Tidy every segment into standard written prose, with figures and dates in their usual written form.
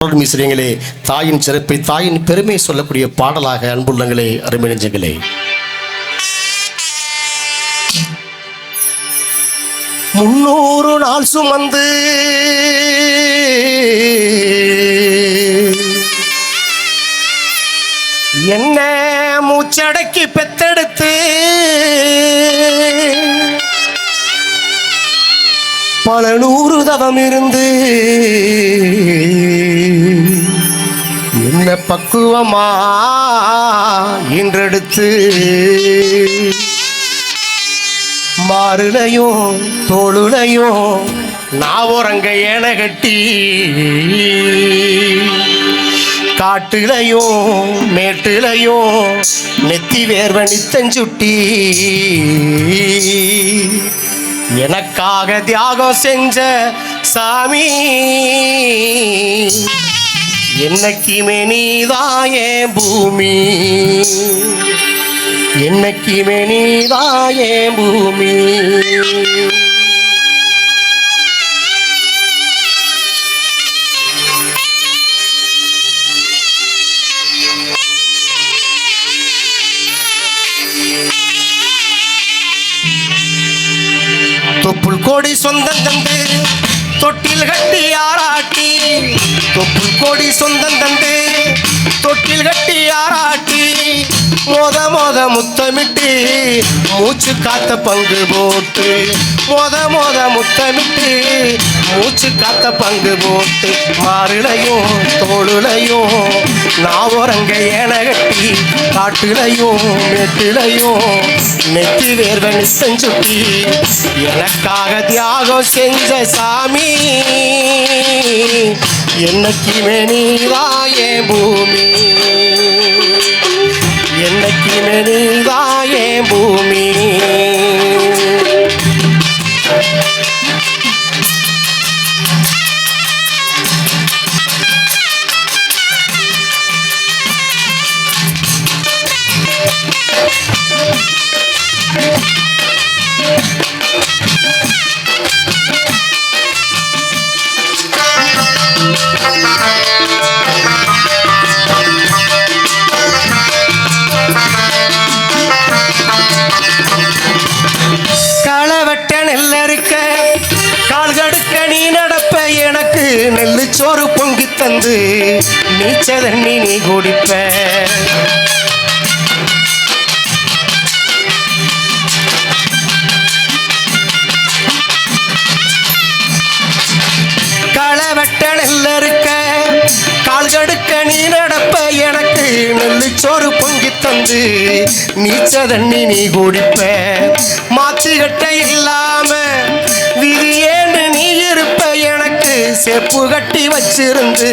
மிஸ்ரீங்களே, தாயின் சிறப்பை தாயின் பெருமை சொல்லக்கூடிய பாடலாக அன்புள்ளங்களே, அருமை நெஞ்சங்களே, 300 நாள் சுமந்து என்ன மூச்சடக்கி பெத்தெடுத்து பல 100 தவம் இருந்து என்ன பக்குவமா இன்றெடுத்து மாறுலையும் தோளுலையும் நாவரங்க ஏன கட்டி காட்டுலையும் மேட்டுலையும் நெத்தி வேர்வ நித்தஞ்சுட்டி எனக்காக தியாகம் செஞ்ச சாமி என்னைக்குமே நீதாயே பூமி, என்னைக்குமே நீதாயே பூமி. தொப்புள் கோடி சொந்தம் தந்து தொட்டில் கட்டி ஆராட்டி, தொப்புள் கோடி சொந்தம் தந்து தொட்டில் கட்டி ஆராட்டி மொத முத்தமிட்டு மூச்சு காத்த பங்கு போட்டு மொத முத்தமிட்டு மூச்சு காத்த பங்கு போட்டு மாறுலையும் தோளுலையும் நாவரங்க ஏன கட்டி காட்டுலையும் மெட்டுலையும் நெத்தி வேர்வ நிசஞ்சுட்டி எனக்காக தியாகம் செஞ்ச சாமி என்னைக்குமே நீதாயே பூமி, என்னைக்குமே நீதாயே பூமி. களவட்ட நெல்லறுக்க கால் கடுக்க நீ நடப்ப எனக்கு நெல்லு சோறு பொங்கி தந்து நீச்ச தண்ணி நீ குடிப்ப களவட்ட நெல்லறுக்க கால் கடுக்க நீ நடப்ப எனக்கு நெல்லு சோறு பொங்கி தந்து நீச்ச தண்ணி நீ குடிப்ப மாத்துகட்ட இல்லாம விதியேன்னு நீ இருப்ப எனக்கு செப்பு கட்டி வச்சிருந்து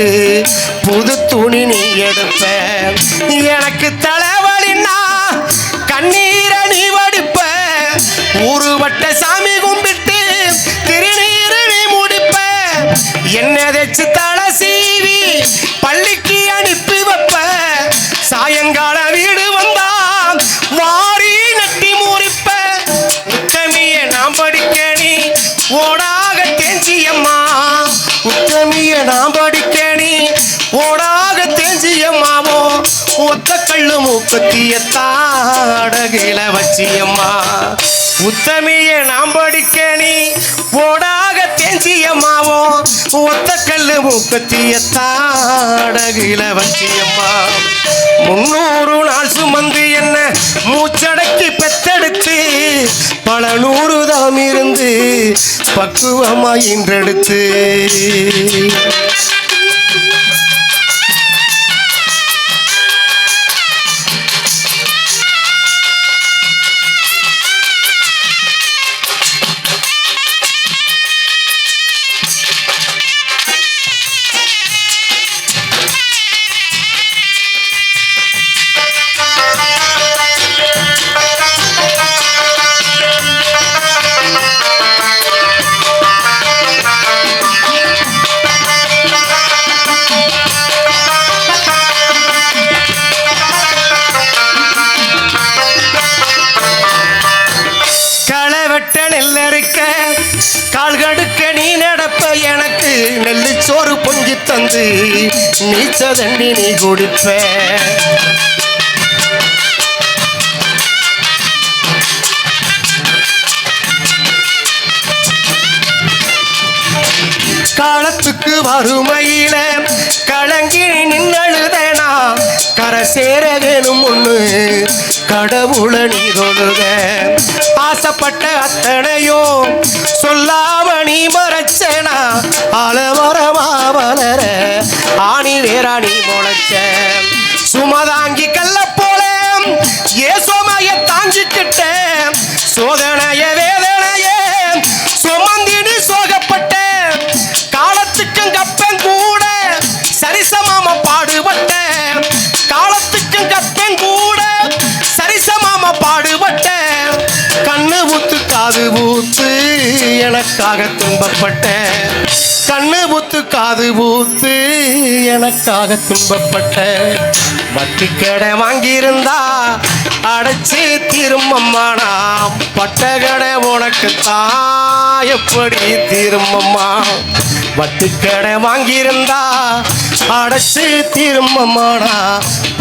புது துணி நீ எடுப்ப எனக்கு தலைவலின்னா கண்ணீரை நீ வடிப்ப ஊருவட்ட சாமி கும்பிட்டு திருநீரு நீ முடிப்ப என்ன தேச்சு தலை சீவி பள்ளிக்கு அனுப்பி வைப்ப சாயங்கால வீடு வந்தா வாரி நட்டி மூறிப்ப உத்தமிய நாம் படிக்க நீ ஓடாக தேஞ்சியம்மா, உத்தமிய நாம் படிக்க நீ ஓடாக தேஞ்சியம்மாவோ ஒத்த கள்ளு மூக்கத்தியத்தாடகில வச்சியம்மா, உத்தமிய நாம் படிக்க நீ ஓடாக தேஞ்சியம்மாவோ ஒத்த கல்லு மூக்கத்தியத்தாடகில வச்சியம்மா. 300 நாள் சுமந்து என்ன மூச்சடக்கி பெத்தெடுத்து பல 100 தவம் இருந்து பக்குவமாய் இன்றெடுத்து தந்து நீச்ச தண்ணி நீ குடிப்ப காலத்துக்கு வறுமையில கலங்கி நின்னழுதனா கரை சேர வேணும் ஒண்ணு கடவுள நீ தொழுக ஆசைப்பட்ட அத்தனையோ சொல்லாம நீ மறைச்சனா அலவரமா வளர ஆணி வேறா நீ முளைச்ச சுமதாங்கி கல்ல போல ஏசோமைய தாங்கிக்கிட்ட சோதனைய வேதனைய சுமந்தினி சோகப்பட்ட காலத்துக்கும் கப்பன் கூட சரிசமாம பாடுபட்ட காலத்துக்கும் கப்பன் கூட சரிசமாம பாடுபட்ட கண்ணு ஊத்து காது ஊத்து எனக்காக துன்பப்பட்ட கண்ணு ஊத்து காது ஊத்து எனக்காக துன்பப்பட்ட வட்டி கடை வாங்கியிருந்தா அடைச்சு திரும்பம்மானா பட்ட கடை உனக்கு தான் எப்படி திரும்பம்மா வட்டி கடை வாங்கியிருந்தா அடைச்சு திரும்பம்மானா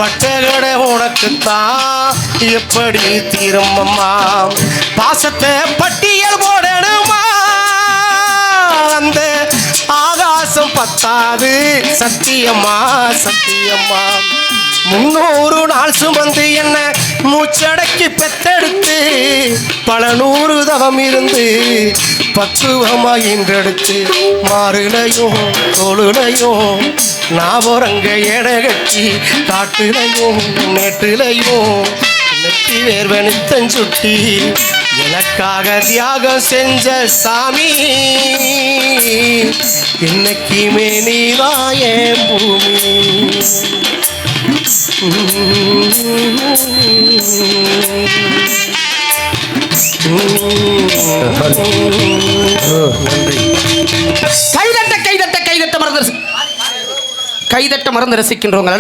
பட்ட கடை உனக்கு தான் எப்படி திரும்பம்மா பாசத்தை பட்டியல் போடணுமா அந்த ஆகாசம் பத்தாது சத்தியம்மா சத்தியம்மா 300 நாள் சுமந்து என்ன மூச்சடக்கி பெத்தெடுத்து பல 100 தவம் இருந்து பக்குவமா இன்றெடுத்து மாறுலையும் தோளுலையும் நாவரங்க எடகட்டி காட்டுலையும் நேற்றுலையும் நெத்தி வேர்வனித்தஞ்சுட்டி எனக்காக தியாகம் செஞ்ச சாமி இன்னைக்குமே நீதான் என் பூமி கைதட்ட மறந்து ரசிக்கின்றவங்க